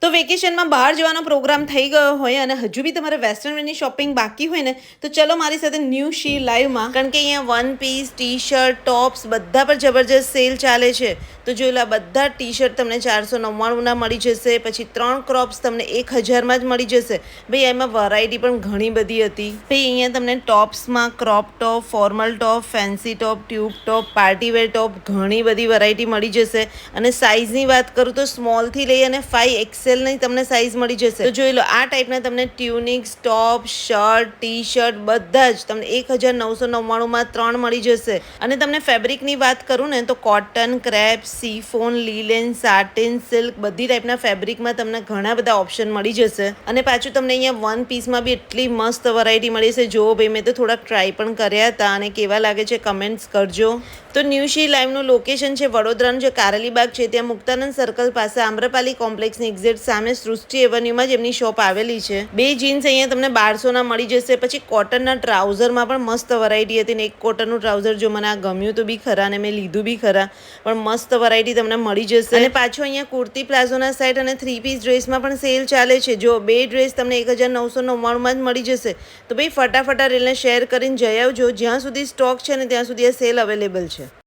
તો વેકેશનમાં બહાર જવાનો પ્રોગ્રામ થઈ ગયો હોય અને હજુ બી તમારે વેસ્ટર્ન વેરની શોપિંગ બાકી હોય ને તો ચલો મારી સાથે ન્યૂ શી લાઈવમાં, કારણ કે અહીંયા one piece, T shirt, tops બધા પર જબરજસ્ત સેલ ચાલે છે. તો જોયેલા બધા ટી શર્ટ તમને 499ના મળી જશે, પછી 3 ક્રોપ્સ તમને 1000માં જ મળી જશે. ભાઈ એમાં વેરાયટી પણ ઘણી બધી હતી. ભાઈ અહીંયા તમને ટોપ્સમાં ક્રોપ ટોપ, ફોર્મલ ટોપ, ફેન્સી ટોપ, ટ્યુબ ટોપ, પાર્ટીવેર ટોપ ઘણી બધી વેરાયટી મળી જશે. અને સાઇઝની વાત કરું તો સ્મોલથી લઈ અને 5XL ની તમને સાઇઝ મળી જશે. તો જોઈ લો આ ટાઈપના તમને ટ્યુનિક્સ, ટોપ, શર્ટ, ટી શર્ટ બધા જ તમને 1999માં 3 મળી જશે. અને તમને ફેબ્રિકની વાત કરું ને તો કોટન, ક્રેપ, સીફોન, લીલેન, સાટિન, સિલ્ક બધી ટાઈપના ફેબ્રિકમાં તમને ઘણા બધા ઓપ્શન મળી જશે. અને પાછું તમને અહીંયા વન પીસમાં બી એટલી મસ્ત વેરાયટી મળી છે. જો ભાઈ મેં તો થોડાક ટ્રાય પણ કર્યા હતા અને કેવા લાગે છે કમેન્ટ્સ કરજો. તો ન્યૂ શી લાઈવનું લોકેશન છે વડોદરાનું જે કારેલીબાગ છે ત્યાં મુક્તાનંદ સર્કલ પાસે આમ્રપાલી કોમ્પ્લેક્સની એક્ઝેક્ટ સામે સૃષ્ટિ એવન્યુમાં જ એમની શોપ આવેલી છે. 2 જીન્સ અહીંયા તમને 1200ના મળી જશે. પછી કોટનના ટ્રાઉઝરમાં પણ મસ્ત વેરાયટી હતી ને એક કોટનનું ટ્રાઉઝર જો મને આ ગમ્યું તો બી ખરા અને મેં લીધું બી ખરા, પણ મસ્ત વેરાયટી તમને મળી જશે. અને પાછું અહીંયા કુર્તી, પ્લાઝોના સેટ અને 3 પીસ ડ્રેસમાં પણ સેલ ચાલે છે. જો 2 ડ્રેસ તમને 1999માં જ મળી જશે. તો ભાઈ ફટાફટ આ રીલને શેર કરીને જઈ આવજો. જ્યાં સુધી સ્ટોક છે ને ત્યાં સુધી આ સેલ અવેલેબલ છે.